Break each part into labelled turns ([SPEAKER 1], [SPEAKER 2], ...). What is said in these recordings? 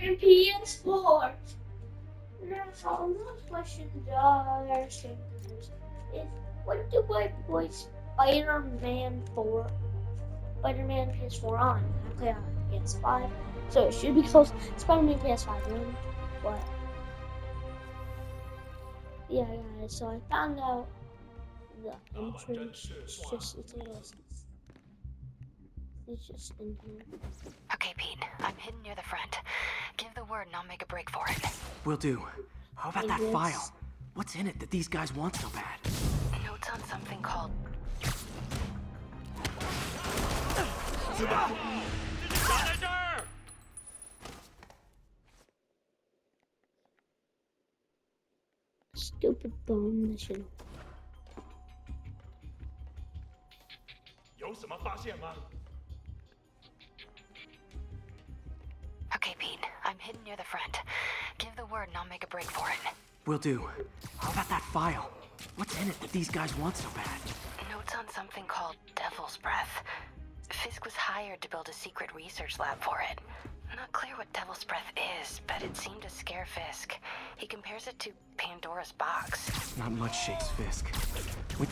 [SPEAKER 1] and PS4. Now, my questions are is what do I play Spider-Man 4? Spider-Man PS4 on? I play on PS5, so it should be close. Spider-Man PS5 1, but yeah, guys. So I found out the entrance. It's just in here.
[SPEAKER 2] Okay, Pete. I'm hidden near the front. Give the word and I'll make a break for it.
[SPEAKER 3] Will do. How about
[SPEAKER 1] Like
[SPEAKER 3] that
[SPEAKER 1] this.
[SPEAKER 3] file? What's in it that these guys want so bad?
[SPEAKER 2] Notes on something called...
[SPEAKER 1] Stupid bone mission.
[SPEAKER 2] Okay, Pete. I'm hidden near the front. Give the word and I'll make a break for it.
[SPEAKER 3] Will do. How about that file? What's in it that these guys want so bad?
[SPEAKER 2] Notes on something called Devil's Breath. Fisk was hired to build a secret research lab for it. Not clear what Devil's Breath is, but it seemed to scare Fisk. He compares it to Pandora's box.
[SPEAKER 3] Not much shakes Fisk. We...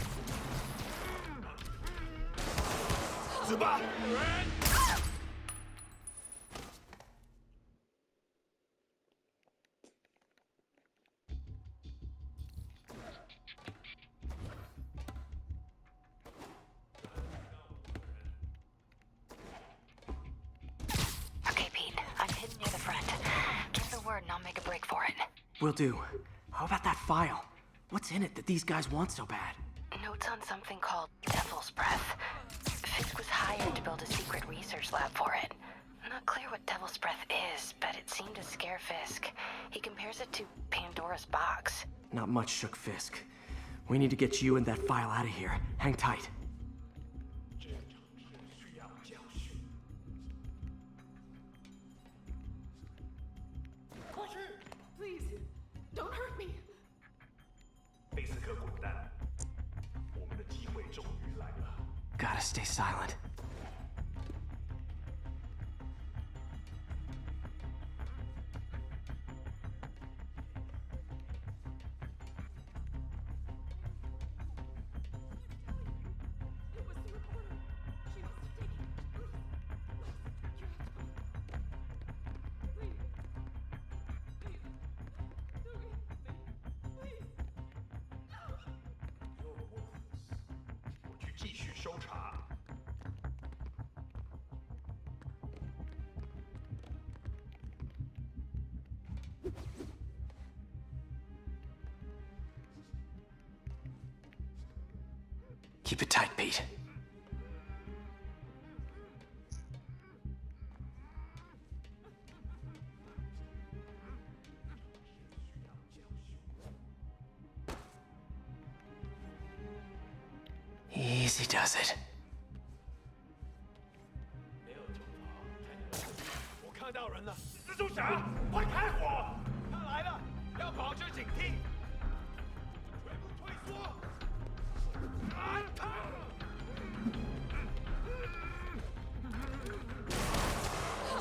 [SPEAKER 2] Okay, Pete. I'm hidden near the front. Give the word and I'll make a break for it.
[SPEAKER 3] Will do. How about that file? What's in it that these guys want so bad?
[SPEAKER 2] Notes on something called Devil's Breath. Fisk was hired to build a secret research lab for it. Not clear what Devil's Breath is, but it seemed to scare Fisk. He compares it to Pandora's box.
[SPEAKER 3] Not much shook Fisk. We need to get you and that file out of here. Hang tight.
[SPEAKER 4] Please, don't hurt me.
[SPEAKER 3] Gotta stay silent.
[SPEAKER 4] It was the reporter. She must have taken it. Please, you have to go. Please. Please. Please.
[SPEAKER 5] 我去继续搜查。
[SPEAKER 3] Keep it tight, Pete. Easy does it.
[SPEAKER 5] 我看到人了，蜘蛛侠，快开火！他来了，要保持警惕，全部退缩！啊！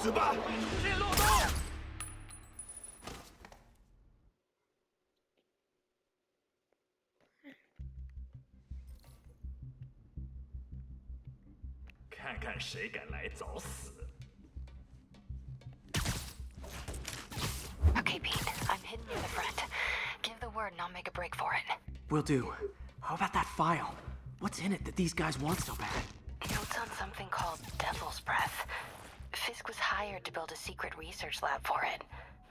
[SPEAKER 5] 死吧！出现漏洞！看看谁敢来找死！
[SPEAKER 2] Okay, Pete. I'm hidden near the front. Give the word and I'll make a break for it.
[SPEAKER 3] Will do. How about that file? What's in it that these guys want so bad?
[SPEAKER 2] Notes on something called Devil's Breath. Fisk was hired to build a secret research lab for it.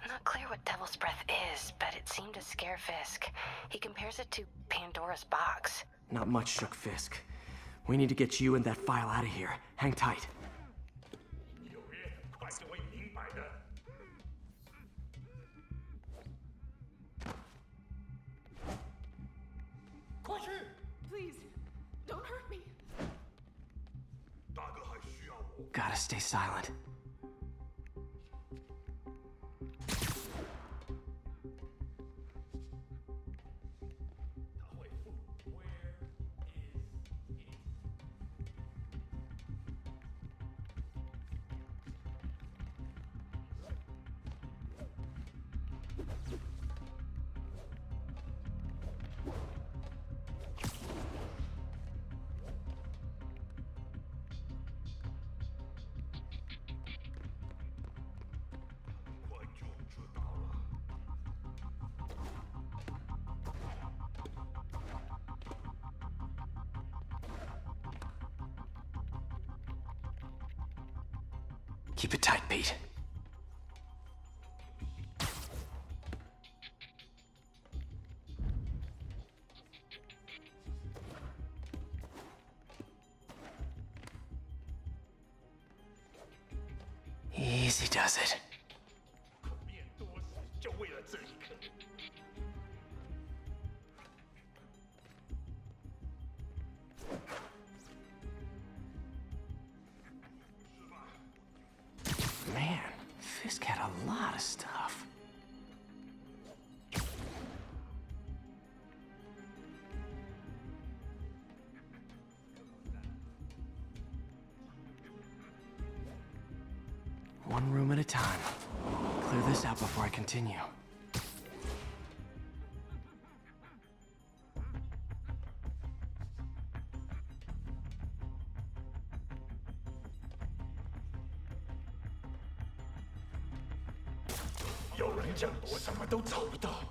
[SPEAKER 2] Not clear what Devil's Breath is, but it seemed to scare Fisk. He compares it to Pandora's box.
[SPEAKER 3] Not much shook Fisk. We need to get you and that file out of here. Hang tight.
[SPEAKER 5] 纽约很快就会明白的。 快去！
[SPEAKER 4] Please, don't hurt me.
[SPEAKER 5] 大哥还需要我。
[SPEAKER 3] Gotta stay silent. Keep it tight, Pete. Easy does it.
[SPEAKER 5] 面多时就为了这一刻。
[SPEAKER 3] Man, Fisk had a lot of stuff. One room at a time. Clear this out before I continue.
[SPEAKER 5] "有人讲我什么都找不到。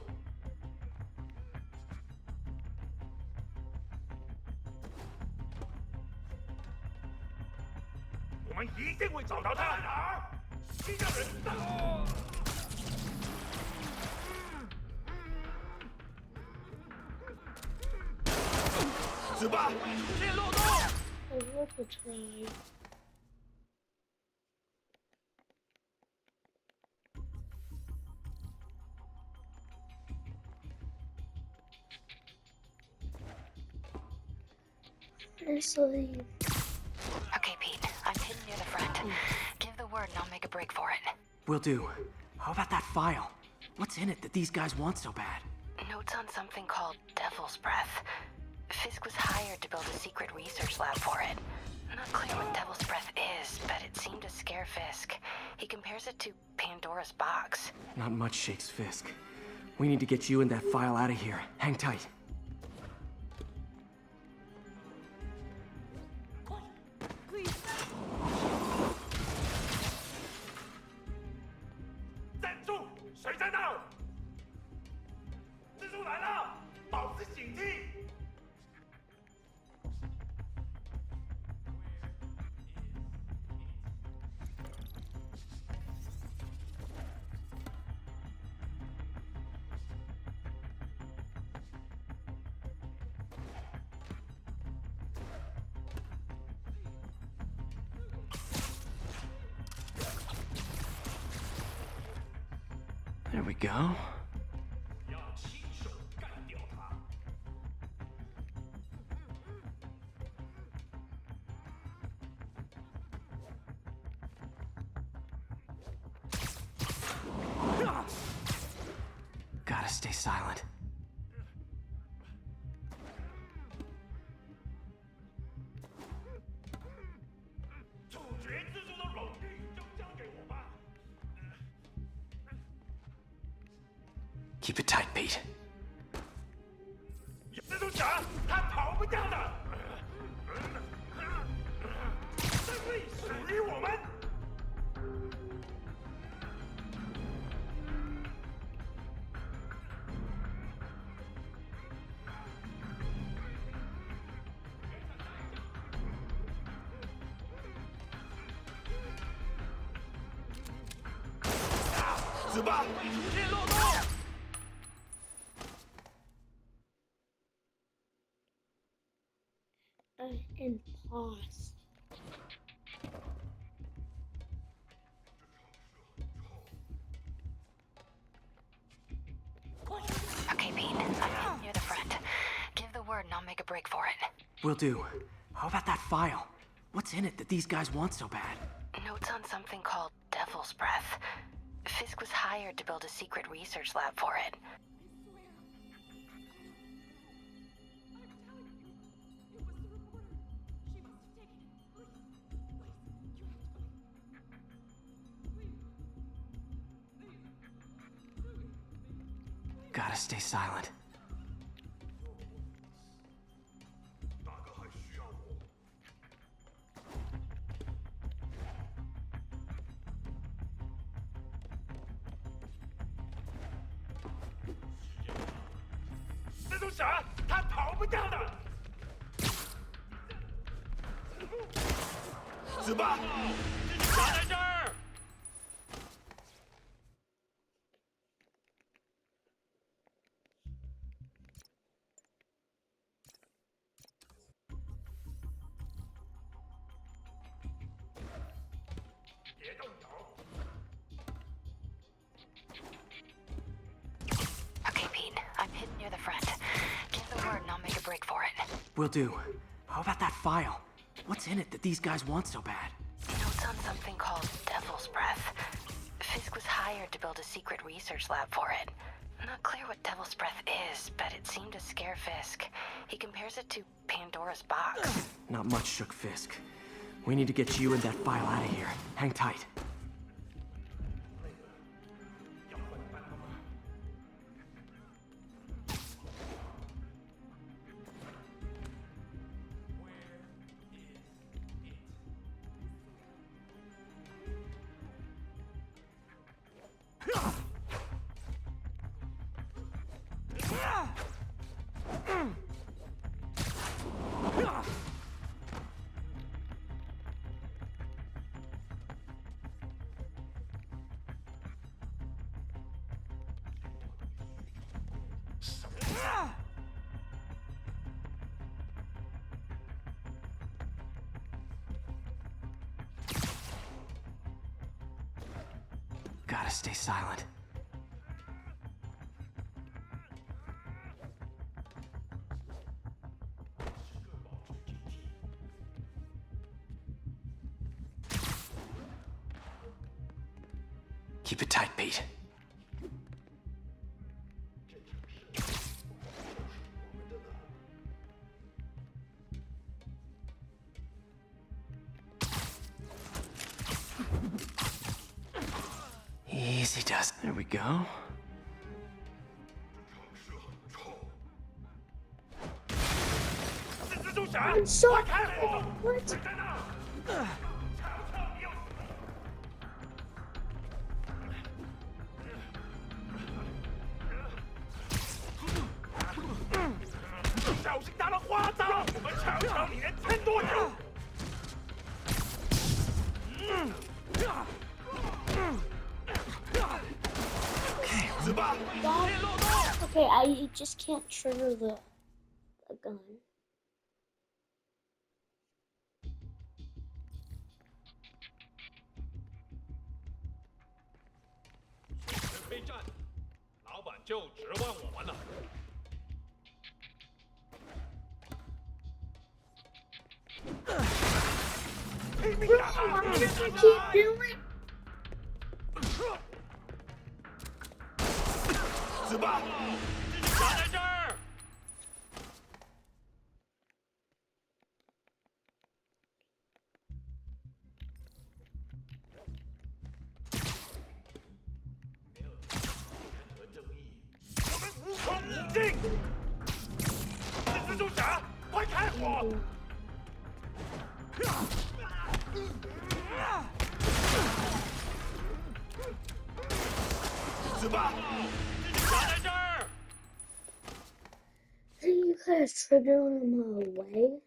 [SPEAKER 5] 我们一定会找到他。在哪儿？新的人到。死吧！出现漏洞。
[SPEAKER 1] 我不吹。Let's leave.
[SPEAKER 2] Okay, Pete. I'm hidden near the front. Give the word and I'll make a break for it.
[SPEAKER 3] Will do. How about that file? What's in it that these guys want so bad?
[SPEAKER 2] Notes on something called Devil's Breath. Fisk was hired to build a secret research lab for it. Not clear what Devil's Breath is, but it seemed to scare Fisk. He compares it to Pandora's box.
[SPEAKER 3] Not much shakes Fisk. We need to get you and that file out of here. Hang tight.
[SPEAKER 4] Please.
[SPEAKER 5] 站住！谁在那儿？蜘蛛来了，保持警惕。
[SPEAKER 3] There we go.
[SPEAKER 5] 要亲手干掉他。
[SPEAKER 3] Gotta stay silent.
[SPEAKER 5] 处决蜘蛛的荣誉就交给我吧。
[SPEAKER 3] Keep it tight, Pete.
[SPEAKER 5] 蜘蛛侠，他逃不掉的。胜利属于我们。死吧！出现漏洞。
[SPEAKER 1] And pause.
[SPEAKER 2] Okay, Pete. I'm hidden near the front. Give the word and I'll make a break for it.
[SPEAKER 3] Will do. How about that file? What's in it that these guys want so bad?
[SPEAKER 2] Notes on something called Devil's Breath. Fisk was hired to build a secret research lab for it.
[SPEAKER 3] Gotta stay silent.
[SPEAKER 5] 哪个还需要我？蜘蛛侠，他逃不掉的。死吧！蜘蛛侠在这儿。
[SPEAKER 3] Will do. How about that file? What's in it that these guys want so bad?
[SPEAKER 2] Notes on something called Devil's Breath. Fisk was hired to build a secret research lab for it. Not clear what Devil's Breath is, but it seemed to scare Fisk. He compares it to Pandora's box.
[SPEAKER 3] Not much shook Fisk. We need to get you and that file out of here. Hang tight. Gotta stay silent. Keep it tight, Pete. Easy does. There we go.
[SPEAKER 1] I'm so what?
[SPEAKER 5] 小心打了花招！我们瞧瞧你能撑多久！
[SPEAKER 1] Okay, I just can't trigger the gun.
[SPEAKER 5] 非战，老板就指望我们了。拼命打他！
[SPEAKER 1] Why does he keep doing?
[SPEAKER 5] 死吧！继续打在这儿！我们无狂无尽！蜘蛛侠，快开火！ 死吧！继续打在这儿！
[SPEAKER 1] I think you gotta trigger them away.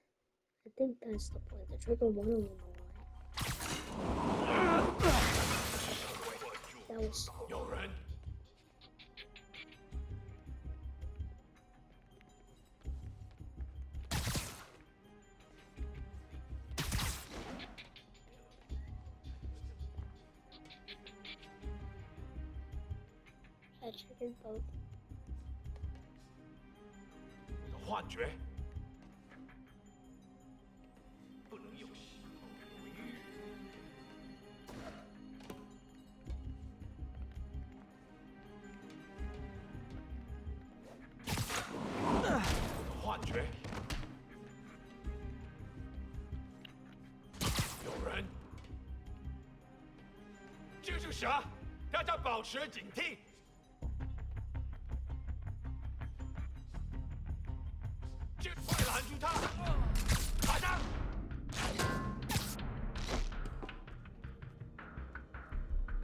[SPEAKER 1] I think that's the point. To trigger one of them away. That was.
[SPEAKER 5] 有人。
[SPEAKER 1] I triggered both.
[SPEAKER 5] 我的幻觉，不能有希望犹豫。我的幻觉，有人。蜘蛛侠，大家保持警惕。 快拦住他！打他！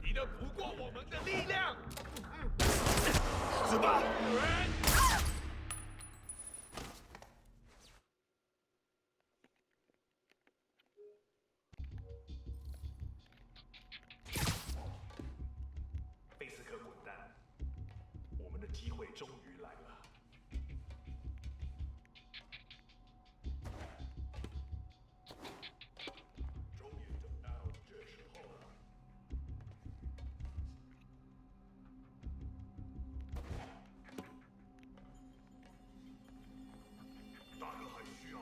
[SPEAKER 5] 敌人不过我们的力量。死吧！有人！贝斯克滚蛋！我们的机会终于来了。 大哥还需要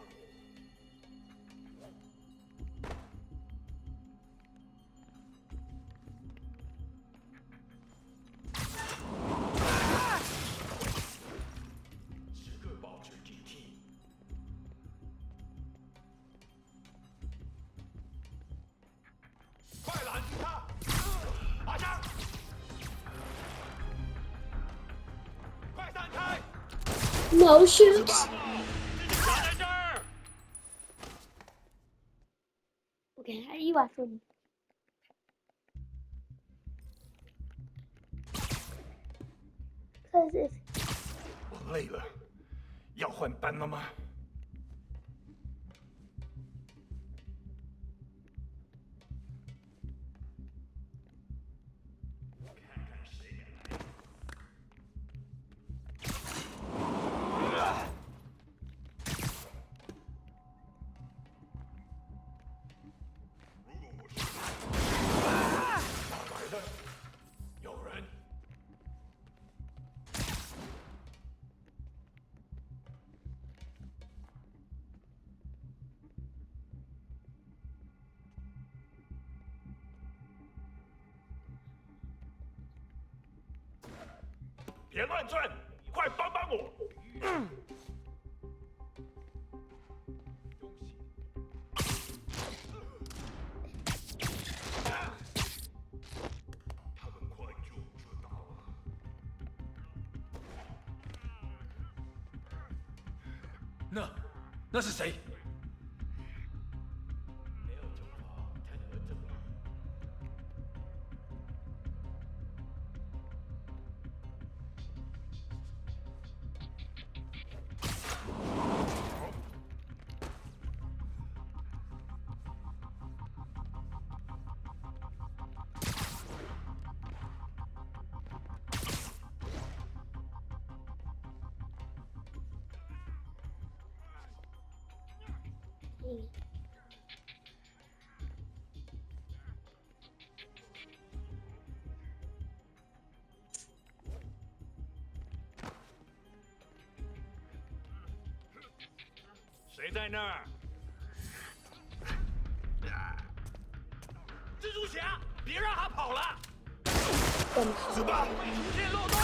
[SPEAKER 1] No shoots.
[SPEAKER 5] 夹在这儿。
[SPEAKER 1] Okay, how do you actually? Cause if
[SPEAKER 5] 我累了，要换班了吗？来了，有人。别乱转，快帮帮我！他们快就知道了。那是谁？没有就好，看你们怎么。谁在那儿？蜘蛛侠，别让他跑了！死吧！出现漏洞！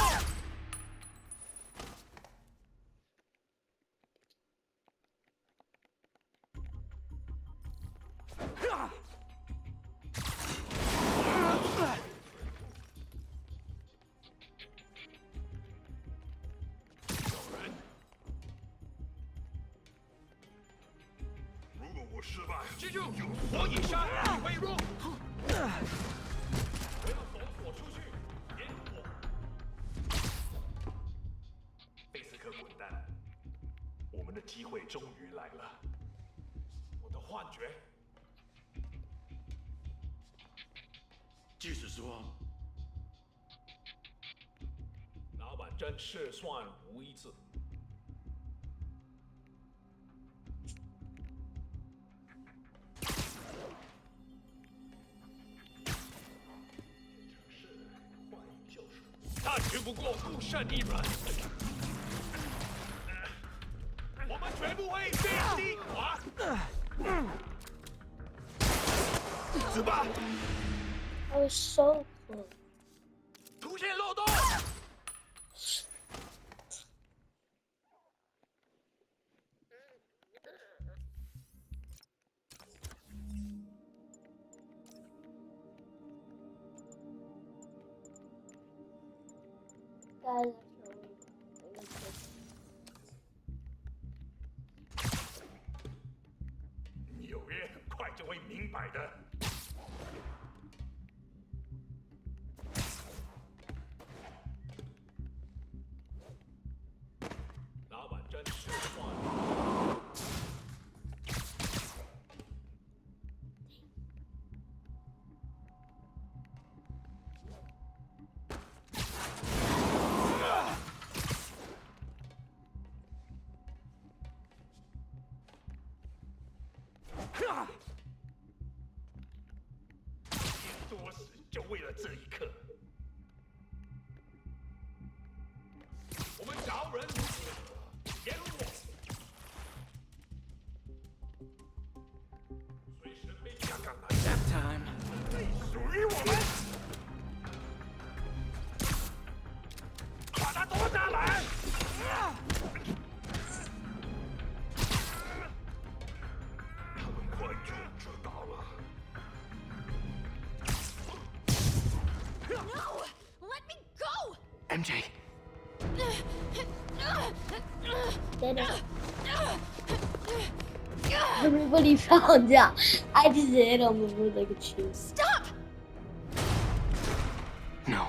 [SPEAKER 5] 有人。如果我失败，记住，我以上你会入。我要走火出去，点火！贝斯克滚蛋！我们的机会终于来了。我的幻觉。
[SPEAKER 6] 就是说，
[SPEAKER 5] 老板真是算无一致。他只不过不胜一人，我们绝不会被击垮。死吧！
[SPEAKER 1] I was so close.
[SPEAKER 5] 出现漏洞！
[SPEAKER 1] Guys,
[SPEAKER 5] 纽约很快就会明白的。老板真是坏。多死就为了这一刻。我们找人如此，点火，随时被下岗来，
[SPEAKER 3] Nap time.
[SPEAKER 5] 属于我们。把他夺下来！他们快就知道了。
[SPEAKER 4] No! Let me go!
[SPEAKER 3] MJ,
[SPEAKER 1] Get it? Everybody found out. I just hit him with like a shoe.
[SPEAKER 2] Stop!
[SPEAKER 3] No.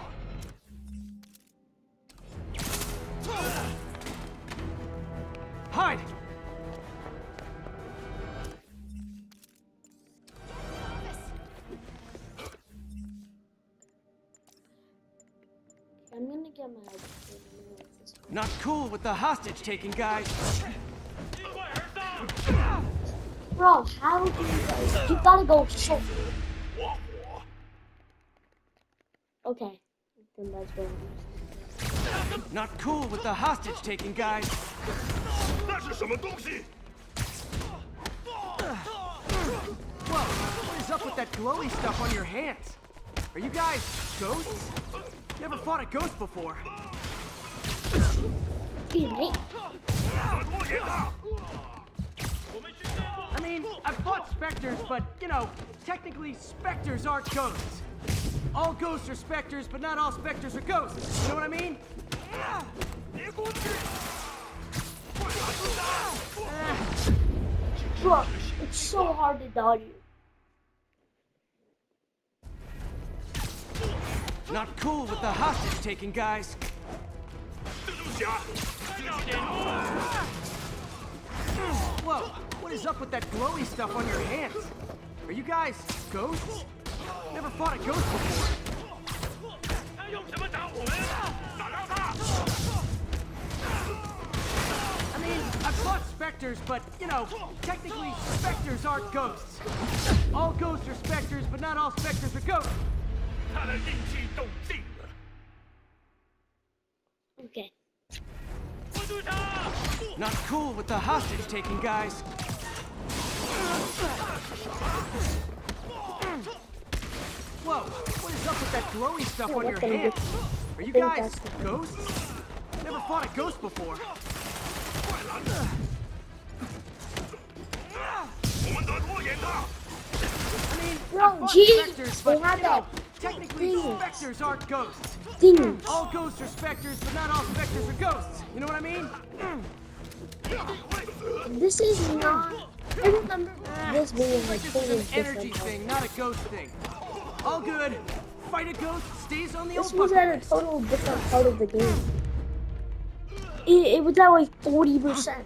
[SPEAKER 3] Hide!
[SPEAKER 1] I'm gonna get my.
[SPEAKER 3] Not cool with the hostage taking, guys.
[SPEAKER 1] Bro, how do you guys? You gotta go so. Okay, then that's what it is.
[SPEAKER 3] Not cool with the hostage taking, guys.
[SPEAKER 5] 那是什么东西？
[SPEAKER 3] Whoa, what is up with that glowy stuff on your hands? Are you guys ghosts? Never fought a ghost before.
[SPEAKER 1] Excuse me.
[SPEAKER 5] 多严大！
[SPEAKER 3] I mean, I've fought specters, but, you know, technically specters aren't ghosts. All ghosts are specters, but not all specters are ghosts. You know what I mean?
[SPEAKER 5] 别过去！
[SPEAKER 1] Bro, it's so hard to dodge you.
[SPEAKER 3] Not cool with the hostage taking, guys.
[SPEAKER 5] 蜘蛛侠，要点路！
[SPEAKER 3] Whoa, what is up with that glowy stuff on your hands? Are you guys ghosts? Never fought a ghost before.
[SPEAKER 5] 他用什么打我们？打到他！
[SPEAKER 3] I mean, I've fought specters, but, you know, technically specters aren't ghosts. All ghosts are specters, but not all specters are ghosts.
[SPEAKER 5] 他的阴气动尽了。
[SPEAKER 1] Okay.
[SPEAKER 5] 关注他！
[SPEAKER 3] Not cool with the hostage taking, guys. Whoa, what is up with that glowy stuff on your hands? Are you guys ghosts? Never fought a ghost before.
[SPEAKER 5] 我们得拖延他！
[SPEAKER 3] I mean,
[SPEAKER 1] Bro,
[SPEAKER 3] I've fought
[SPEAKER 1] jeez,
[SPEAKER 3] specters,
[SPEAKER 1] they
[SPEAKER 3] but,
[SPEAKER 1] have
[SPEAKER 3] you know,
[SPEAKER 1] that
[SPEAKER 3] technically
[SPEAKER 1] thing.
[SPEAKER 3] specters aren't ghosts.
[SPEAKER 1] Things.
[SPEAKER 3] All ghosts are specters, but not all specters are ghosts. You know what I mean?
[SPEAKER 1] This is not. I remember this being like
[SPEAKER 3] This
[SPEAKER 1] totally
[SPEAKER 3] is an energy
[SPEAKER 1] different.
[SPEAKER 3] thing, not a ghost thing. All good. Fight a ghost stays on the
[SPEAKER 1] This
[SPEAKER 3] old
[SPEAKER 1] was
[SPEAKER 3] bucket
[SPEAKER 1] at a
[SPEAKER 3] list.
[SPEAKER 1] total different part of the game. It was at like 40%.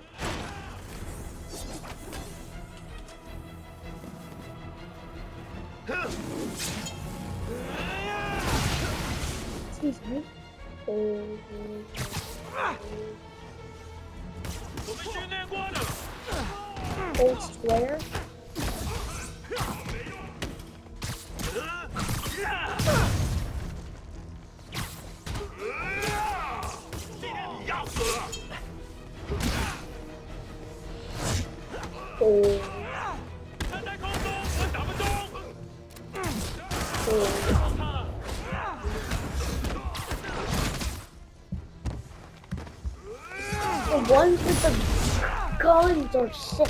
[SPEAKER 1] Excuse me.
[SPEAKER 5] 我们训练过的。
[SPEAKER 1] Old square.
[SPEAKER 5] 你要死了！
[SPEAKER 1] Oh.
[SPEAKER 5] 他在空中，我打不中。
[SPEAKER 1] Oh.
[SPEAKER 5] 他
[SPEAKER 1] The ones with the guns are sick.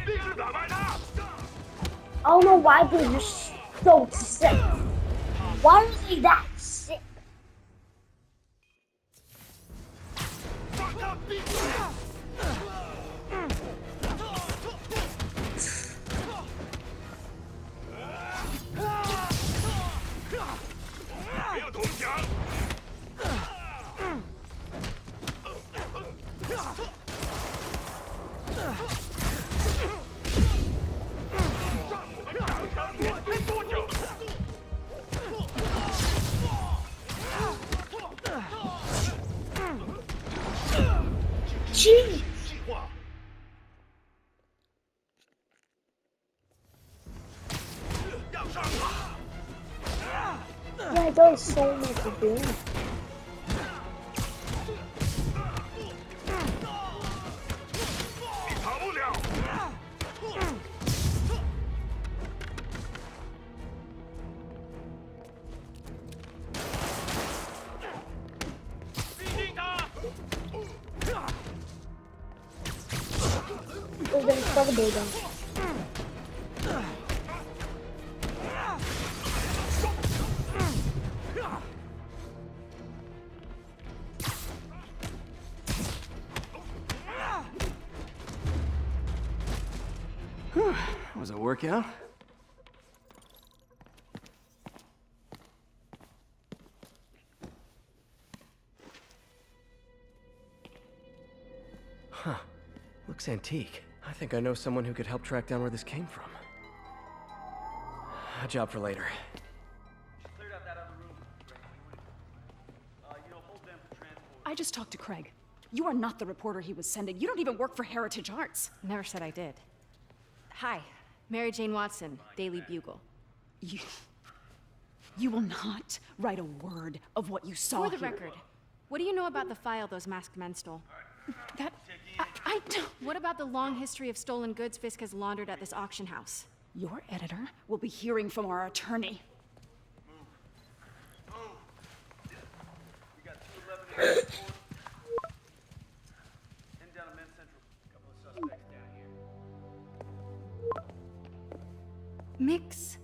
[SPEAKER 5] 必须打败他！
[SPEAKER 1] I don't know why they're just so sick. Why are they that sick?
[SPEAKER 5] 让他闭嘴！不要投降！ 多久？
[SPEAKER 1] Jeez.
[SPEAKER 5] 计划。 要上他！
[SPEAKER 1] Yeah, it does so much damage.
[SPEAKER 5] 你跑不了！逼近他！
[SPEAKER 1] They're gonna shove it down.
[SPEAKER 3] That was a workout. Huh. Looks antique. I think I know someone who could help track down where this came from. A job for later.
[SPEAKER 6] Cleared out that other room. Hold them for transport.
[SPEAKER 4] I just talked to Craig. You are not the reporter he was sending. You don't even work for Heritage Arts.
[SPEAKER 7] Never said I did. Hi, Mary Jane Watson, Daily Bugle.
[SPEAKER 4] You will not write a word of what you saw
[SPEAKER 7] For the
[SPEAKER 4] here.
[SPEAKER 7] record, what do you know about the file those masked men stole?
[SPEAKER 4] That... I don't...
[SPEAKER 7] What about the long history of stolen goods Fisk has laundered at this auction house?
[SPEAKER 4] Your editor will be hearing from our attorney.
[SPEAKER 6] We got 211 in court. Heading down to Men's Central. Couple of suspects down here.
[SPEAKER 7] Mix?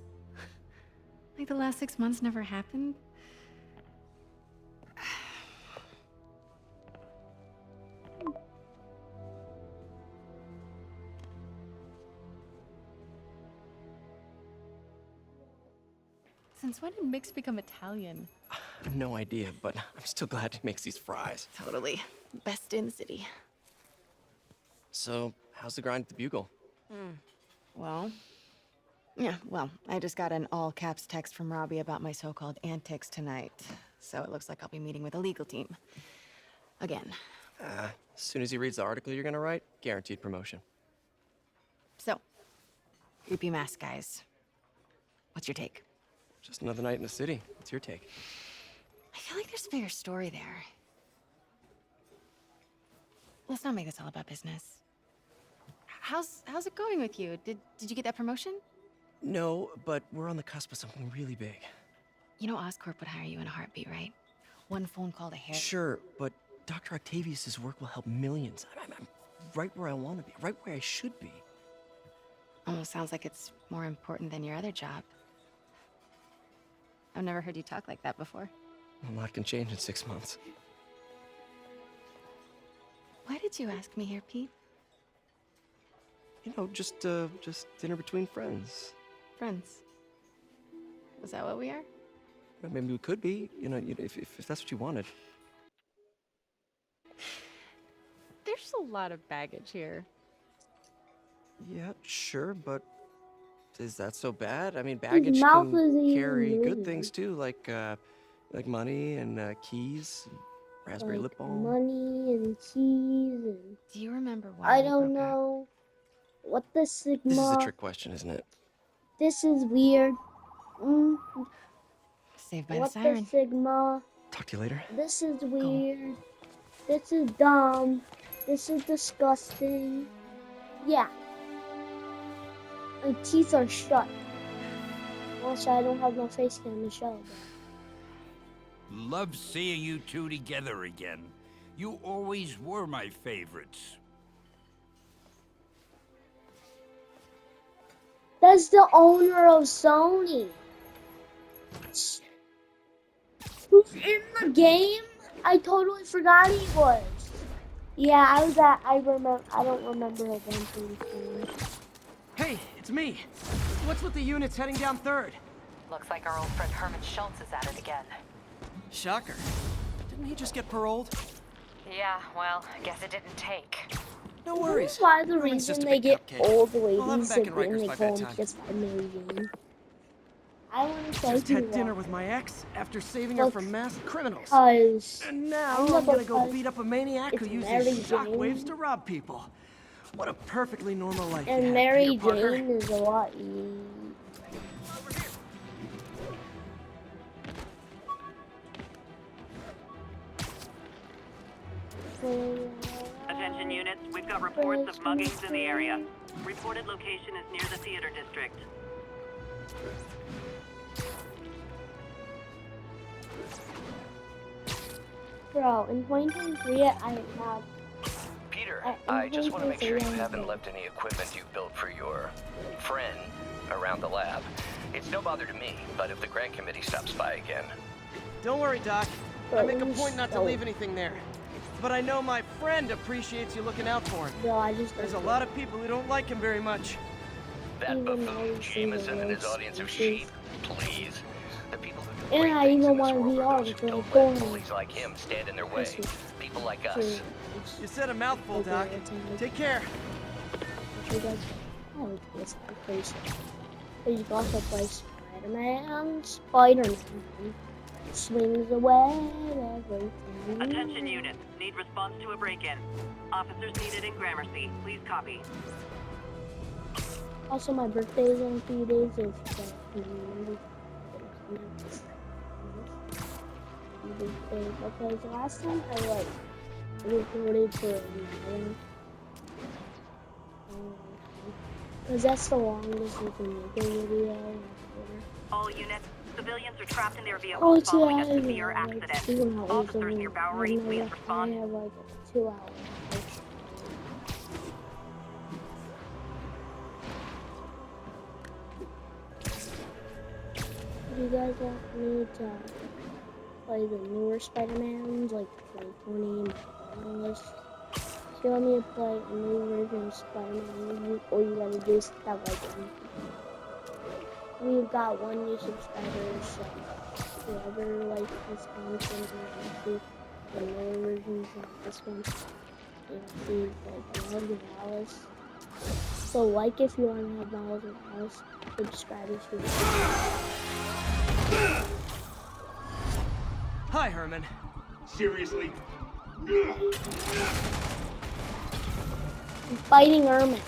[SPEAKER 7] Like the last 6 months never happened? Since when did Mix become Italian?
[SPEAKER 3] I have no idea, but I'm still glad he makes these fries.
[SPEAKER 7] Totally. Best in the city.
[SPEAKER 3] So, how's the grind at the Bugle?
[SPEAKER 7] Well, I just got an all-caps text from Robbie about my so-called antics tonight. So it looks like I'll be meeting with a legal team. Again.
[SPEAKER 3] As soon as he reads the article you're gonna write, guaranteed promotion.
[SPEAKER 7] So, creepy mask guys. What's your take?
[SPEAKER 3] Just another night in the city. What's your take?
[SPEAKER 7] I feel like there's a bigger story there. Let's not make this all about business. How's it going with you? Did you get that promotion?
[SPEAKER 3] No, but we're on the cusp of something really big.
[SPEAKER 7] You know Oscorp would hire you in a heartbeat, right? One phone call to Harry.
[SPEAKER 3] Sure, but Dr. Octavius's work will help millions. I'm right where I want to be, right where I should be.
[SPEAKER 7] Almost sounds like it's more important than your other job. I've never heard you talk like that before.
[SPEAKER 3] A lot can change in 6 months.
[SPEAKER 7] Why did you ask me here, Pete?
[SPEAKER 3] You know, just dinner between friends.
[SPEAKER 7] Friends. Is that what we are?
[SPEAKER 3] Well, maybe we could be, if that's what you wanted.
[SPEAKER 7] There's a lot of baggage here.
[SPEAKER 3] Yeah, sure, but is that so bad? I mean, baggage
[SPEAKER 1] mouth
[SPEAKER 3] can
[SPEAKER 1] is
[SPEAKER 3] carry
[SPEAKER 1] even
[SPEAKER 3] good
[SPEAKER 1] moving.
[SPEAKER 3] things too, like money and keys, and raspberry lip balm.
[SPEAKER 1] Money and keys and
[SPEAKER 7] Do you remember why
[SPEAKER 1] I
[SPEAKER 7] we
[SPEAKER 1] don't
[SPEAKER 7] broke up?
[SPEAKER 1] know what the Sigma.
[SPEAKER 3] This is a trick question, isn't it?
[SPEAKER 1] This is weird.
[SPEAKER 7] Saved by
[SPEAKER 1] What
[SPEAKER 7] the
[SPEAKER 1] the
[SPEAKER 7] siren.
[SPEAKER 1] Sigma?
[SPEAKER 3] Talk to you later.
[SPEAKER 1] This is weird. This is dumb. This is disgusting. Yeah. My teeth are shut. Also, I don't have no face cam to show.
[SPEAKER 8] Love seeing you two together again. You always were my favorites.
[SPEAKER 1] That's the owner of Sony. Who's in the game? I totally forgot he was. Yeah, I don't remember his name.
[SPEAKER 3] Hey, it's me. What's with the units heading down 3rd?
[SPEAKER 2] Looks like our old friend Herman Schultz is at it again.
[SPEAKER 3] Shocker. Didn't he just get paroled?
[SPEAKER 2] Yeah, well, I guess it didn't take.
[SPEAKER 3] No worries.
[SPEAKER 1] Why the
[SPEAKER 3] Everything's
[SPEAKER 1] reason
[SPEAKER 3] just a
[SPEAKER 1] they
[SPEAKER 3] big
[SPEAKER 1] get
[SPEAKER 3] cupcake.
[SPEAKER 1] old
[SPEAKER 3] We'll have him
[SPEAKER 1] ladies
[SPEAKER 3] back in
[SPEAKER 1] and
[SPEAKER 3] Rikers
[SPEAKER 1] they
[SPEAKER 3] by
[SPEAKER 1] call them
[SPEAKER 3] bedtime.
[SPEAKER 1] just amazing. I want to say
[SPEAKER 3] Just had dinner with my ex after saving her from masked criminals.
[SPEAKER 1] because
[SPEAKER 3] And now
[SPEAKER 1] I'm
[SPEAKER 3] I'm gonna go
[SPEAKER 1] because
[SPEAKER 3] beat up a maniac who
[SPEAKER 1] it's
[SPEAKER 3] uses
[SPEAKER 1] Mary
[SPEAKER 3] shockwaves
[SPEAKER 1] Jane.
[SPEAKER 3] to rob people. What a perfectly normal life you
[SPEAKER 1] and
[SPEAKER 3] have,
[SPEAKER 1] Mary
[SPEAKER 3] Peter Parker.
[SPEAKER 1] Jane is a lot.
[SPEAKER 9] Attention units, we've got reports of muggings in the area. Reported location is near the theater district.
[SPEAKER 1] Bro, in 2023, I have.
[SPEAKER 10] Peter,
[SPEAKER 1] in
[SPEAKER 10] I just want to make sure you
[SPEAKER 1] 2023,
[SPEAKER 10] haven't left any equipment you've built for your friend around the lab. It's no bother to me, but if the grant committee stops by again.
[SPEAKER 3] Don't worry, Doc. I make a point not to
[SPEAKER 1] Oh.
[SPEAKER 3] leave anything there. But I know my friend appreciates you looking out for him.
[SPEAKER 1] Bro, I just.
[SPEAKER 3] There's a lot of people who don't like him very much.
[SPEAKER 10] that
[SPEAKER 1] even
[SPEAKER 10] buffoon
[SPEAKER 1] know these things are
[SPEAKER 10] Jameson and
[SPEAKER 1] really
[SPEAKER 10] his audience of
[SPEAKER 1] expensive.
[SPEAKER 10] sheep? Please. The people who do
[SPEAKER 1] And
[SPEAKER 10] great
[SPEAKER 1] I
[SPEAKER 10] things
[SPEAKER 1] even
[SPEAKER 10] in this
[SPEAKER 1] want
[SPEAKER 10] world are
[SPEAKER 1] VR
[SPEAKER 10] those who
[SPEAKER 1] to
[SPEAKER 10] don't
[SPEAKER 1] like
[SPEAKER 10] let
[SPEAKER 1] go in
[SPEAKER 10] bullies like him stand in their way.
[SPEAKER 1] Christmas.
[SPEAKER 10] People like
[SPEAKER 1] So,
[SPEAKER 10] us.
[SPEAKER 3] You said a mouthful,
[SPEAKER 1] like,
[SPEAKER 3] Doc.
[SPEAKER 1] it's like-
[SPEAKER 3] Take care.
[SPEAKER 1] you guys, oh, it's not crazy. But you can also play Spider-Man. Spider-Man swings away everything.
[SPEAKER 9] Attention units. Need response to a break-in. Officers needed in Gramercy. Please copy.
[SPEAKER 1] Also, my birthday is in a few days. If you guys can remember, because the last time I like recorded for an hour. Because that's the longest you can make a video.
[SPEAKER 9] All units. Civilians are trapped in their
[SPEAKER 1] Oh,
[SPEAKER 9] vehicles
[SPEAKER 1] it's
[SPEAKER 9] following a
[SPEAKER 1] like
[SPEAKER 9] severe
[SPEAKER 1] 2
[SPEAKER 9] accident.
[SPEAKER 1] hours.
[SPEAKER 9] Officers near Bowery, please
[SPEAKER 1] I
[SPEAKER 9] respond.
[SPEAKER 1] have like a 2 hour. Do you guys want me to play the newer Spider-Mans, like 2020 Miles? Do you want me to play a new version of Spider-Man, or you gotta do stuff like that? We've got 1 new subscriber, so whoever like this content and see the newer versions of this one, you can see like Miles Morales. So like if you want to have Miles Morales, subscribe if you want.
[SPEAKER 3] Hi, Herman.
[SPEAKER 5] Seriously?
[SPEAKER 1] I'm fighting Ermin.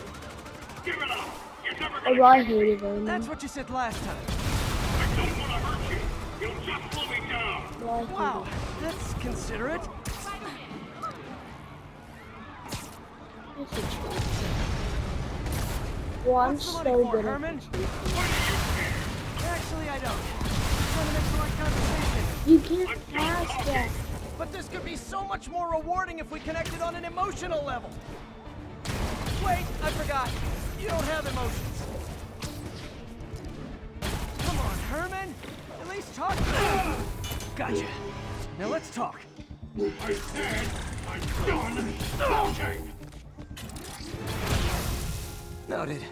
[SPEAKER 5] Give it up! You're never
[SPEAKER 1] Oh,
[SPEAKER 5] gonna
[SPEAKER 1] I
[SPEAKER 5] get me.
[SPEAKER 1] hated Ermin.
[SPEAKER 3] That's what you said last time.
[SPEAKER 5] I don't want to hurt you. You'll just slow me down.
[SPEAKER 1] Oh, I hated
[SPEAKER 3] Wow, that's considerate.
[SPEAKER 1] Well, I'm
[SPEAKER 3] What's the
[SPEAKER 1] so
[SPEAKER 3] money for,
[SPEAKER 1] good
[SPEAKER 3] Herman?
[SPEAKER 1] at this.
[SPEAKER 3] Actually, I don't. I'm trying to make polite conversation.
[SPEAKER 1] You can't ask that.
[SPEAKER 3] But this could be so much more rewarding if we connected on an emotional level. Wait, I forgot. You don't have emotions. Come on, Herman. At least talk. Gotcha. Now let's talk.
[SPEAKER 5] I said I'm done talking.
[SPEAKER 3] Noted.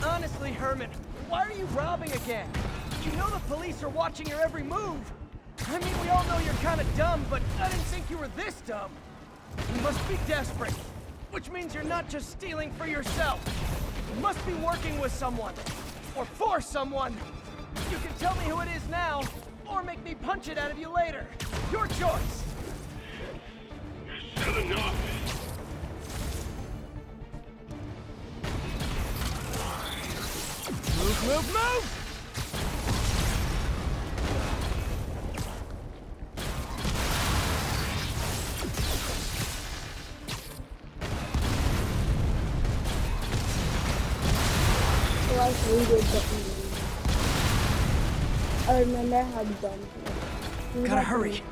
[SPEAKER 3] Honestly, Herman, why are you robbing again? You know the police are watching your every move. I mean, we all know you're kind of dumb, but I didn't think you were this dumb. You must be desperate, which means you're not just stealing for yourself. You must be working with someone, or for someone. You can tell me who it is now, or make me punch it out of you later. Your choice.
[SPEAKER 5] Said enough.
[SPEAKER 3] Move, move, move!
[SPEAKER 1] So I hated the I remember how dumb it was.
[SPEAKER 3] Gotta hurry.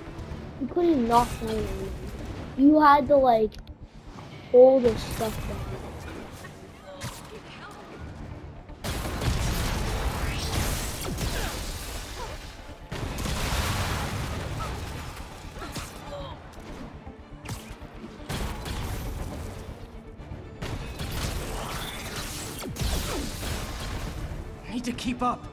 [SPEAKER 1] You couldn't knock down anything. You had to like hold the stuff down.
[SPEAKER 3] Need to keep up.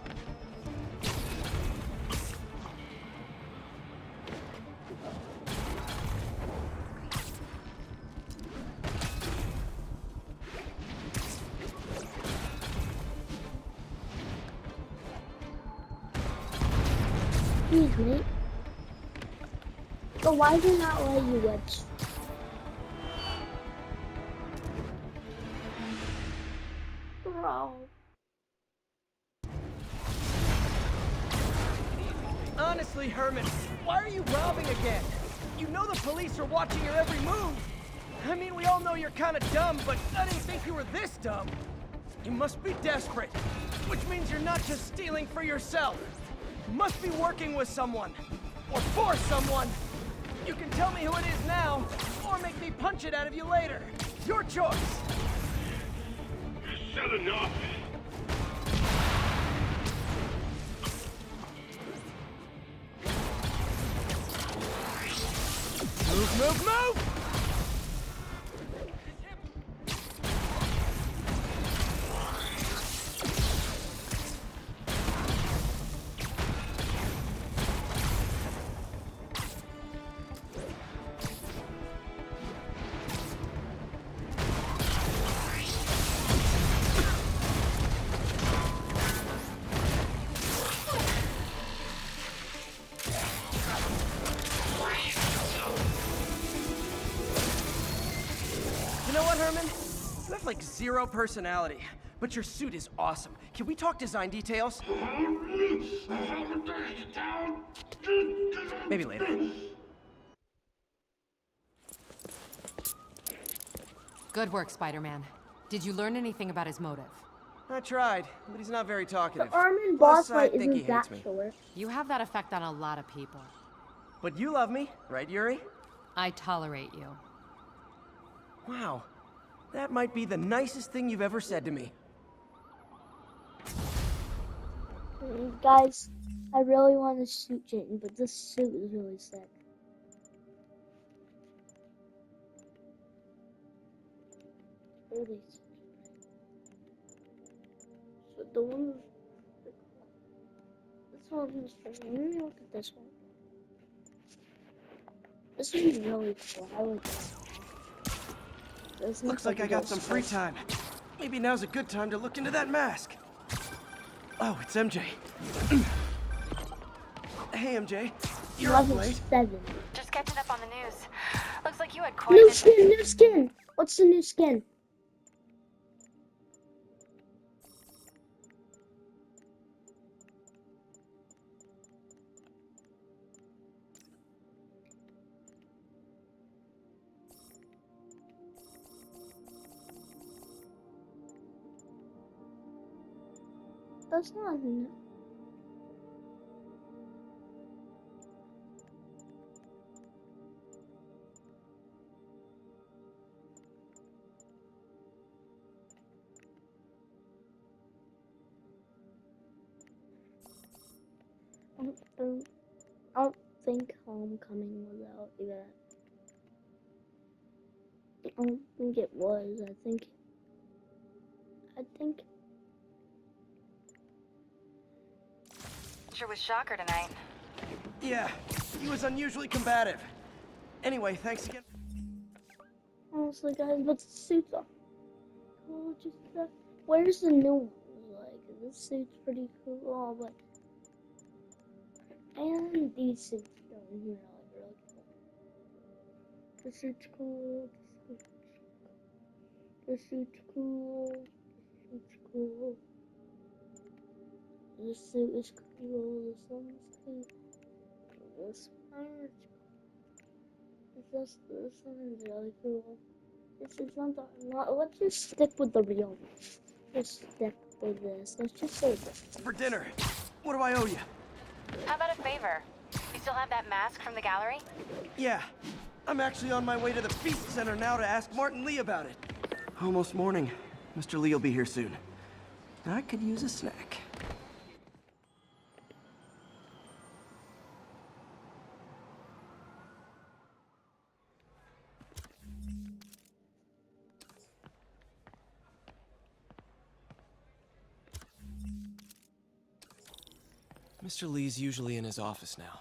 [SPEAKER 1] Excuse me. So why did not let you watch? Bro.
[SPEAKER 3] Honestly, Herman, why are you robbing again? You know the police are watching your every move. I mean, we all know you're kind of dumb, but I didn't think you were this dumb. You must be desperate, which means you're not just stealing for yourself. You must be working with someone, or for someone. You can tell me who it is now, or make me punch it out of you later. Your choice.
[SPEAKER 5] Said enough.
[SPEAKER 3] Move, move, move! Herman? You have like zero personality, but your suit is awesome. Can we talk design details? Maybe later.
[SPEAKER 11] Good work, Spider-Man. Did you learn anything about his motive?
[SPEAKER 3] I tried, but he's not very
[SPEAKER 1] The
[SPEAKER 3] talkative.
[SPEAKER 1] Armin
[SPEAKER 3] Plus,
[SPEAKER 1] boss
[SPEAKER 3] I
[SPEAKER 1] fight
[SPEAKER 3] think he
[SPEAKER 1] isn't that
[SPEAKER 3] hates me.
[SPEAKER 1] short.
[SPEAKER 11] You have that effect on a lot of people.
[SPEAKER 3] But you love me, right, Yuri?
[SPEAKER 11] I tolerate you.
[SPEAKER 3] Wow. That might be the nicest thing you've ever said to me.
[SPEAKER 1] Guys, I really want to shoot Jane, but this suit is really sick. Holy. So the one. This one's. Let me look at this one. This one's really cool. I like this. This
[SPEAKER 3] Looks like I got some free time. Maybe now's a good time to look into that mask. Oh, it's MJ. Hey, MJ. You're up late.
[SPEAKER 1] 7.
[SPEAKER 2] Just catching up on the news. Looks like you had quite
[SPEAKER 1] New
[SPEAKER 2] a
[SPEAKER 1] skin, new skin. What's the new skin? That's not new. I don't think Homecoming was out yet. I don't think it was. I think.
[SPEAKER 2] Sure was shocker tonight.
[SPEAKER 3] Yeah, he was unusually combative. Anyway, thanks again.
[SPEAKER 1] Honestly, guys, but the suits are cool. Just where's the new one? Like, this suit's pretty cool, but and these suits are really cool. The suit's cool. The suit's cool. The suit's cool. This suit is cool. This one's cool. This one's cool. This one's really cool. This is not. Let's just stick with the real one. Just stick with this. Let's just say this.
[SPEAKER 3] For dinner. What do I owe you?
[SPEAKER 2] How about a favor? You still have that mask from the gallery?
[SPEAKER 3] Yeah. I'm actually on my way to the Feast Center now to ask Martin Lee about it. Almost morning. Mr. Lee will be here soon. I could use a snack. Mr. Lee's usually in his office now.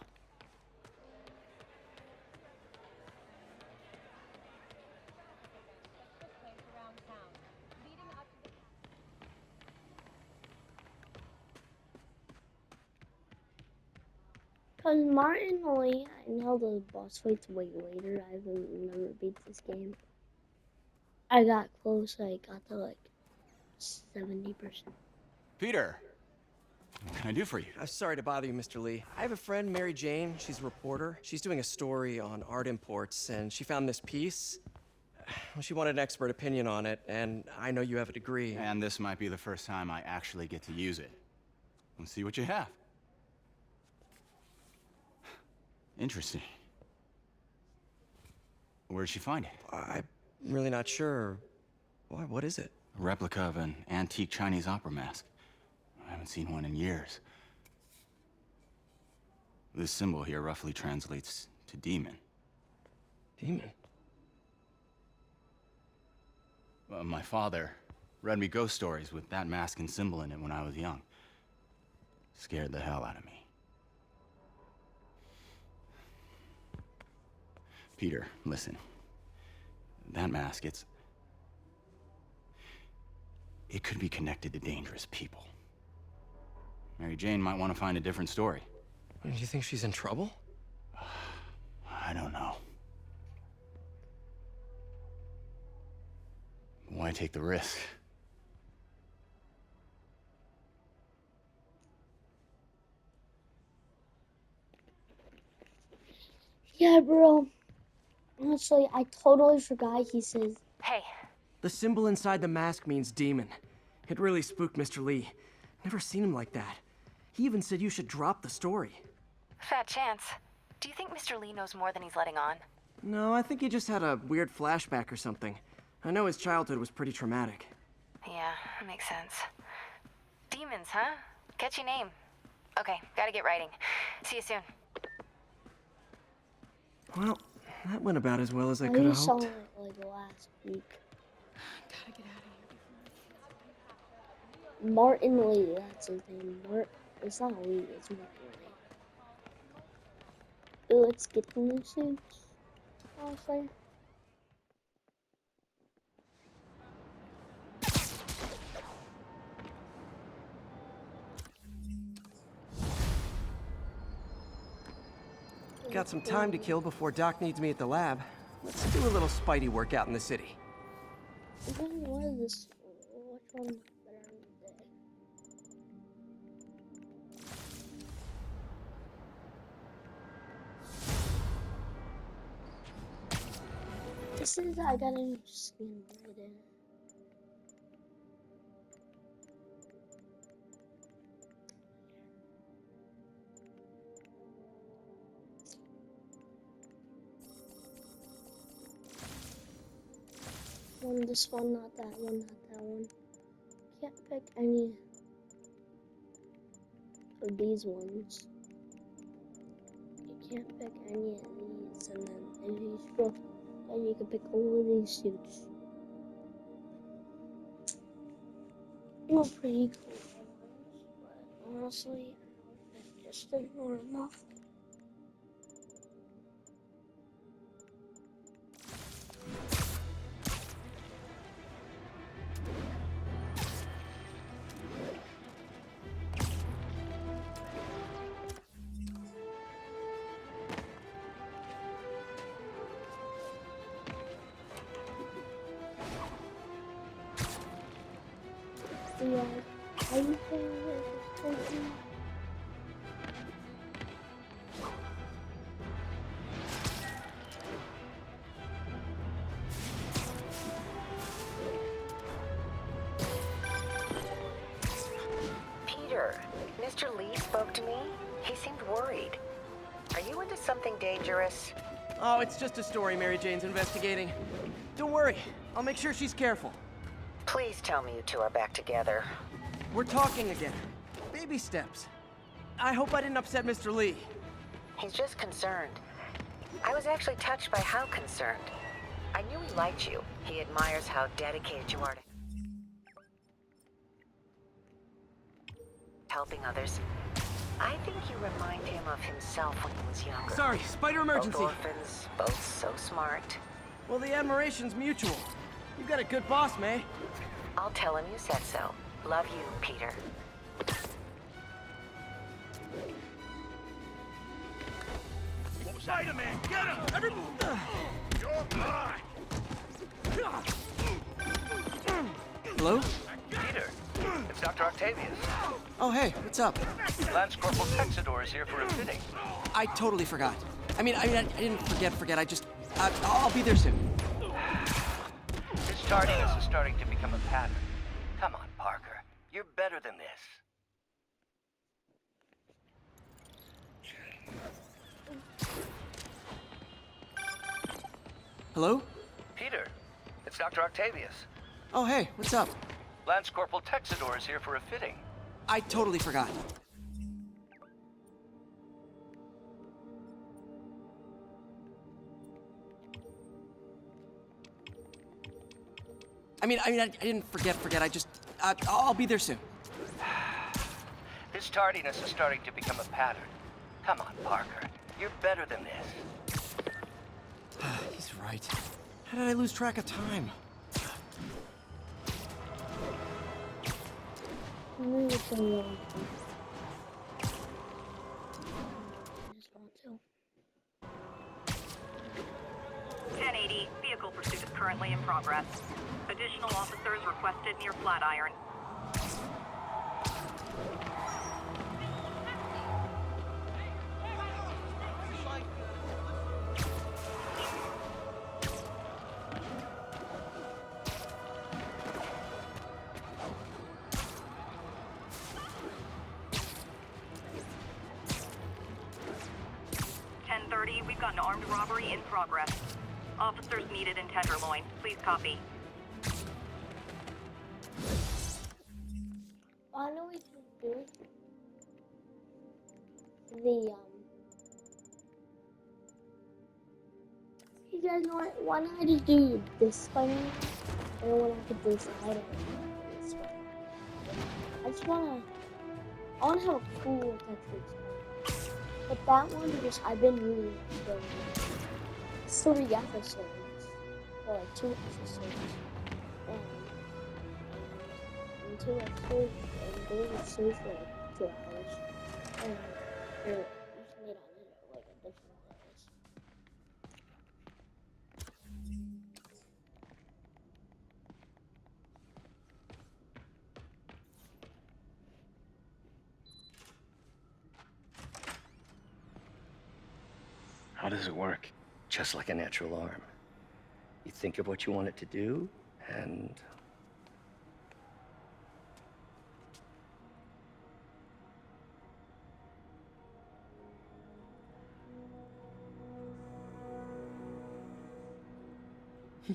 [SPEAKER 1] Cause Martin Lee, I know the boss fight's way later. I haven't never beat this game. I got close. I got to like 70%.
[SPEAKER 5] Peter, what can I do for you?
[SPEAKER 3] I'm sorry to bother you, Mr. Lee. I have a friend, Mary Jane. She's a reporter. She's doing a story on art imports, and she found this piece. Well, she wanted an expert opinion on it, and I know you have a degree.
[SPEAKER 5] And this might be the first time I actually get to use it. Let's see what you have. Interesting. Where'd she find it?
[SPEAKER 3] I'm really not sure. Why, what is it?
[SPEAKER 5] A replica of an antique Chinese opera mask. I haven't seen one in years. This symbol here roughly translates to demon.
[SPEAKER 3] Demon?
[SPEAKER 5] My father read me ghost stories with that mask and symbol in it when I was young. Scared the hell out of me. Peter, listen. That mask, it could be connected to dangerous people. Mary Jane might want to find a different story.
[SPEAKER 3] Do you think she's in trouble?
[SPEAKER 5] I don't know. Why take the risk?
[SPEAKER 1] Yeah, bro. Honestly, I totally forgot he says.
[SPEAKER 2] Hey,
[SPEAKER 3] The symbol inside the mask means demon. It really spooked Mr. Lee. Never seen him like that. He even said you should drop the story.
[SPEAKER 2] fat chance. Do you think Mr. Lee knows more than he's letting on?
[SPEAKER 3] No, I think he just had a weird flashback or something. I know his childhood was pretty traumatic.
[SPEAKER 2] Yeah, makes sense. Demons, huh? Catchy name. Okay, gotta get writing. See you soon.
[SPEAKER 3] Well, that went about as well as I
[SPEAKER 1] I
[SPEAKER 3] could have
[SPEAKER 1] saw
[SPEAKER 3] hoped.
[SPEAKER 1] it like last week.
[SPEAKER 4] Gotta get out of here.
[SPEAKER 1] Martin Lee, that's his name. It's not Lee, it's Martin Lee. Ooh, let's get the new suits. Honestly.
[SPEAKER 3] Got some time to kill before Doc needs me at the lab. Let's do a little Spidey workout in the city.
[SPEAKER 1] What is this? Which one is better than the day? This is I got a new skin right in. This one, not that one, not that one. Can't pick any of these ones. You can't pick any of these, and then if you scroll, then you can pick all of these suits. Not pretty cool ones, but honestly, I just ignore them off. Yeah, I think
[SPEAKER 2] Peter, Mr. Lee spoke to me. He seemed worried. Are you into something dangerous?
[SPEAKER 3] Oh, it's just a story Mary Jane's investigating. Don't worry, I'll make sure she's careful.
[SPEAKER 2] Please tell me you two are back together.
[SPEAKER 3] We're talking again. Baby steps. I hope I didn't upset Mr. Lee.
[SPEAKER 2] He's just concerned. I was actually touched by how concerned. I knew he liked you. He admires how dedicated you are to helping others. I think you remind him of himself when he was younger.
[SPEAKER 3] Sorry, spider emergency.
[SPEAKER 2] Both orphans, both so smart.
[SPEAKER 3] Well, the admiration's mutual. You've got a good boss, May.
[SPEAKER 2] I'll tell him you said so. Love you, Peter.
[SPEAKER 5] Spider-Man, get him! Everyone! You're mine!
[SPEAKER 3] Hello?
[SPEAKER 10] Peter, it's Dr. Octavius.
[SPEAKER 3] Oh, hey, what's up?
[SPEAKER 10] Lance Corporal Texador is here for a fitting.
[SPEAKER 3] I totally forgot. I didn't forget. I'll be there soon.
[SPEAKER 10] This tardiness is starting to become a pattern. Come on, Parker. You're better than this.
[SPEAKER 3] Hello?
[SPEAKER 10] Peter, it's Dr. Octavius.
[SPEAKER 3] Oh, hey, what's up?
[SPEAKER 10] Lance Corporal Texador is here for a fitting.
[SPEAKER 3] I totally forgot. I didn't forget. I'll be there soon.
[SPEAKER 10] This tardiness is starting to become a pattern. Come on, Parker. You're better than this.
[SPEAKER 3] He's right. How did I lose track of time?
[SPEAKER 1] I just want to.
[SPEAKER 9] 1080, vehicle Vehicle pursuit is currently in progress. Additional officers requested near Flatiron. We've got an armed robbery in progress. Officers needed in Tenderloin. Please copy.
[SPEAKER 1] I know we can do the You guys know what? Why not I just do this Spider-Man? And when I could do Spider-Man, this one. I wanna have a cool country. But that one, just I've been really enjoying 3 episodes, or like 2 episodes, and 2 episodes, and those episodes for like 2 hours, and you just made on it like a different levels.
[SPEAKER 10] How does it work? Just like a natural arm. You think of what you want it to do, and...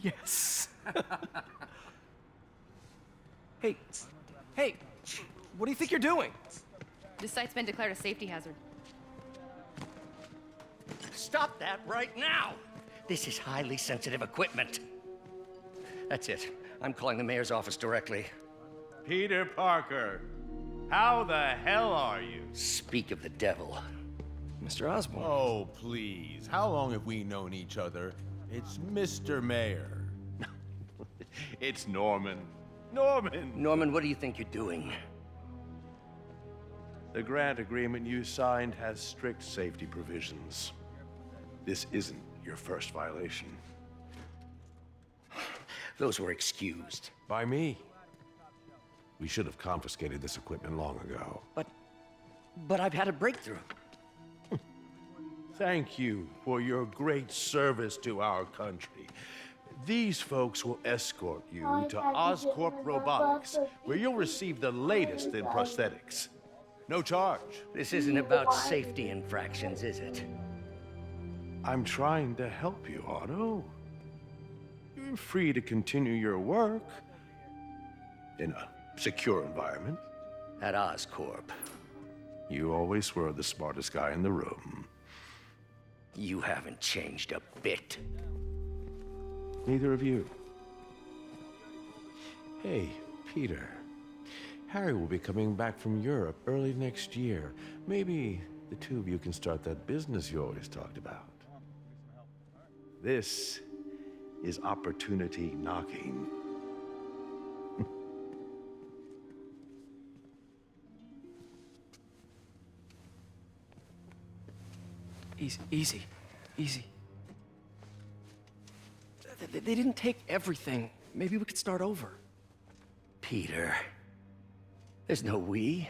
[SPEAKER 3] Yes. Hey, what do you think you're doing?
[SPEAKER 11] This site's been declared a safety hazard.
[SPEAKER 10] Stop that right now! This is highly sensitive equipment. That's it. I'm calling the mayor's office directly.
[SPEAKER 5] Peter Parker, how the hell are you?
[SPEAKER 10] Speak of the devil. Mr. Osborn.
[SPEAKER 5] Oh, please. How long have we known each other? It's Mr. Mayor. It's Norman.
[SPEAKER 10] Norman, what do you think you're doing?
[SPEAKER 5] The grant agreement you signed has strict safety provisions. This isn't your first violation.
[SPEAKER 10] Those were excused.
[SPEAKER 5] By me. We should have confiscated this equipment long ago.
[SPEAKER 10] But I've had a breakthrough.
[SPEAKER 5] Thank you for your great service to our country. These folks will escort you to Oscorp Robotics, where you'll receive the latest in prosthetics. No charge.
[SPEAKER 10] This isn't about safety infractions, is it?
[SPEAKER 5] I'm trying to help you, Otto. You're free to continue your work in a secure environment.
[SPEAKER 10] At Oscorp.
[SPEAKER 5] You always were the smartest guy in the room.
[SPEAKER 10] You haven't changed a bit.
[SPEAKER 5] Neither of you. Hey, Peter. Harry will be coming back from Europe early next year. Maybe the two of you can start that business you always talked about. This is opportunity knocking.
[SPEAKER 3] Easy. They didn't take everything. Maybe we could start over.
[SPEAKER 10] Peter, there's no we.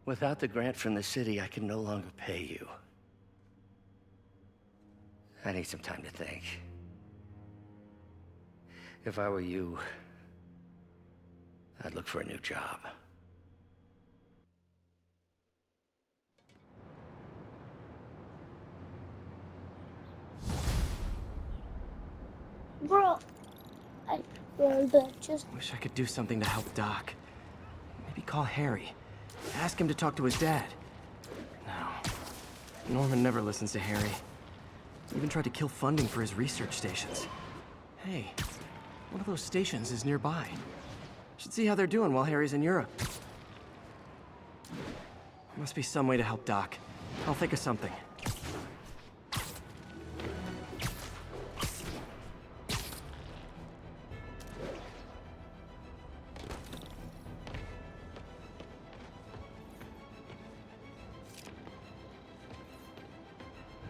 [SPEAKER 10] Without the grant from the city, I can no longer pay you. I need some time to think. If I were you, I'd look for a new job.
[SPEAKER 1] Bro, just
[SPEAKER 3] Wish I could do something to help Doc. Maybe call Harry. Ask him to talk to his dad. No. Norman never listens to Harry. Even tried to kill funding for his research stations. Hey, one of those stations is nearby. Should see how they're doing while Harry's in Europe. Must be some way to help Doc. I'll think of something.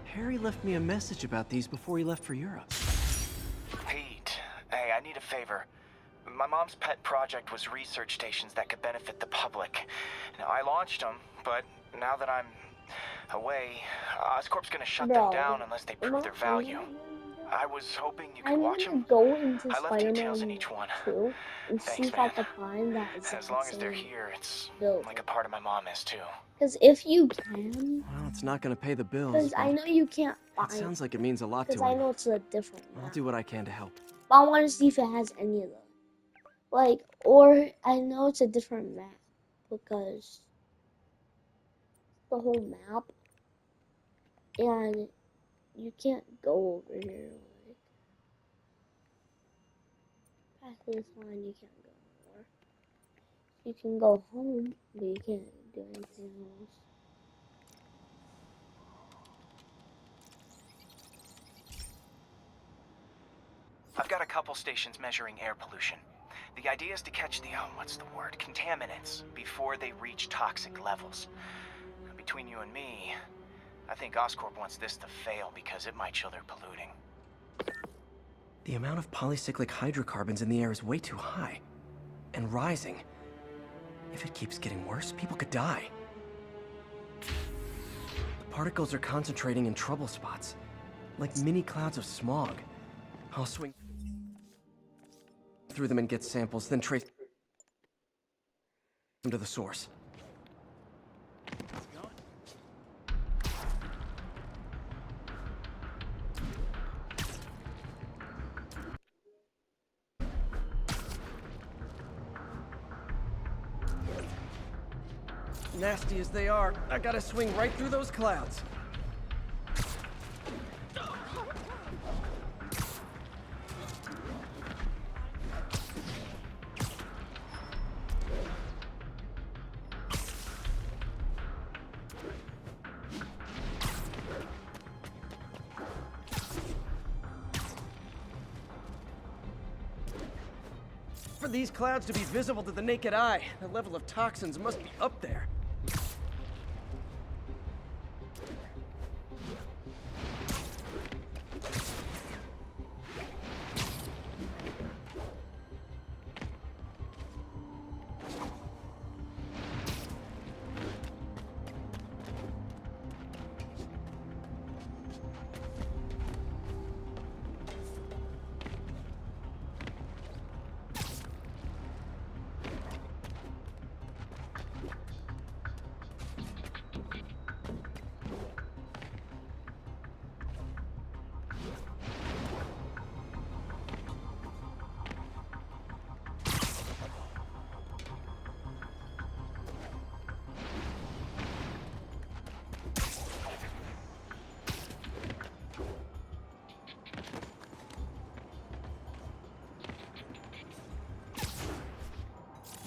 [SPEAKER 3] Harry left me a message about these before he left for Europe.
[SPEAKER 12] favor. My mom's pet project was research stations that could benefit the public. Now, I launched them, but now that I'm away, Oscorp's gonna shut them down unless they prove their value. I was hoping you could watch them.
[SPEAKER 1] Go into
[SPEAKER 12] I left details in
[SPEAKER 1] Spider-Man
[SPEAKER 12] each one.
[SPEAKER 1] 2 and see
[SPEAKER 12] Thanks,
[SPEAKER 1] if
[SPEAKER 12] man.
[SPEAKER 1] I can find that
[SPEAKER 12] As long as they're here, it's like a part of my mom is too.
[SPEAKER 1] Because if you can,
[SPEAKER 3] Well, it's not gonna pay the bills,
[SPEAKER 1] because I
[SPEAKER 3] but
[SPEAKER 1] know you can't
[SPEAKER 3] it
[SPEAKER 1] find.
[SPEAKER 3] sounds like it means a lot to
[SPEAKER 1] Because I
[SPEAKER 3] him.
[SPEAKER 1] know it's a different
[SPEAKER 3] I'll
[SPEAKER 1] map.
[SPEAKER 3] do what I can to help.
[SPEAKER 1] But I want to see if it has any of them. Like, or I know it's a different map because the whole map, and you can't go over here. Like, past this line, you can't go anywhere. You can go home, but you can't do anything else.
[SPEAKER 12] I've got a couple stations measuring air pollution. The idea is to catch the, contaminants before they reach toxic levels. Between you and me, I think Oscorp wants this to fail because it might show they're polluting.
[SPEAKER 3] The amount of polycyclic hydrocarbons in the air is way too high. And rising. If it keeps getting worse, people could die. The particles are concentrating in trouble spots, like mini clouds of smog. I'll swing through them and get samples, then trace them to the source. Nasty as they are, I gotta swing right through those clouds. For these clouds to be visible to the naked eye, the level of toxins must be up there.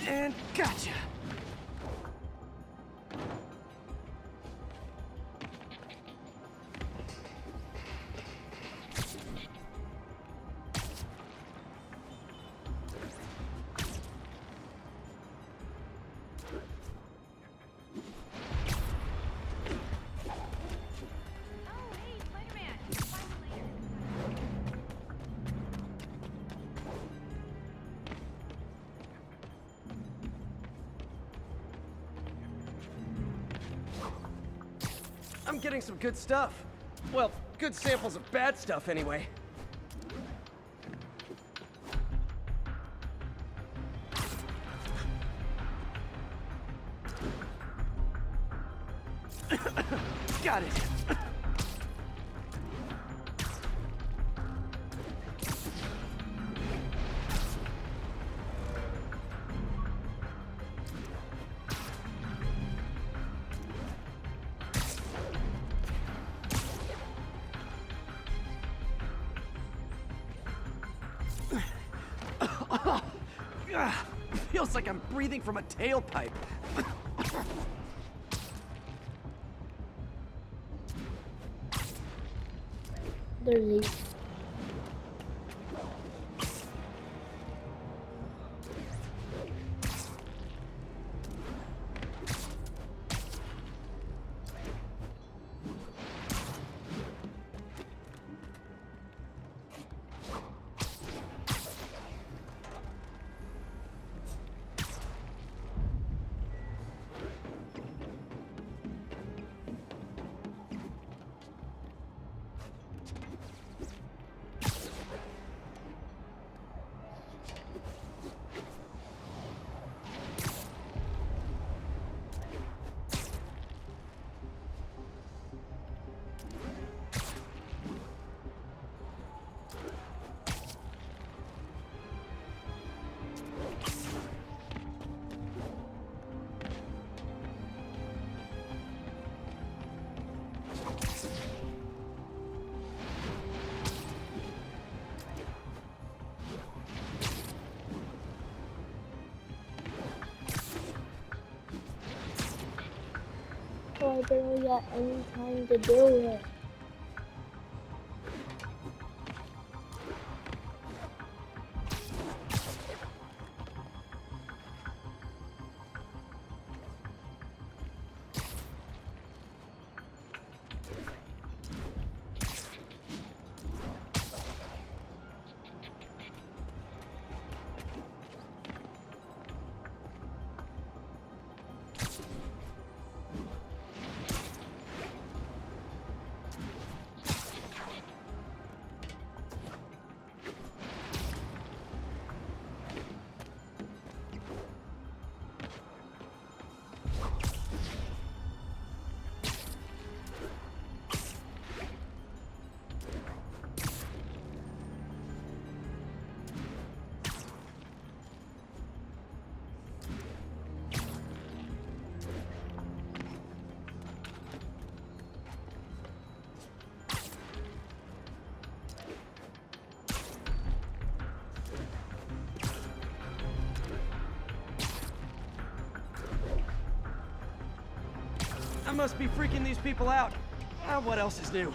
[SPEAKER 3] And gotcha! I'm getting some good stuff. Well, good samples of bad stuff, anyway. Got it. Feels like I'm breathing from a tailpipe.
[SPEAKER 1] There's these. I barely got any time to do it.
[SPEAKER 3] I must be freaking these people out. What else is new?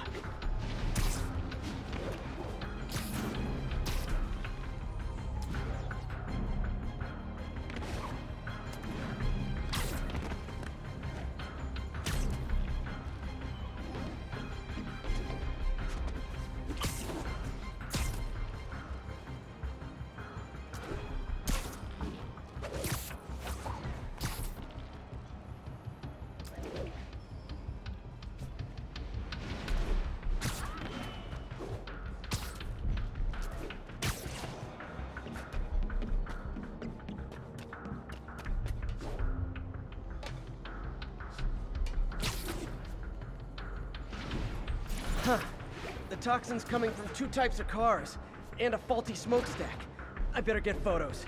[SPEAKER 3] Huh. The toxin's coming from 2 types of cars, and a faulty smokestack. I better get photos.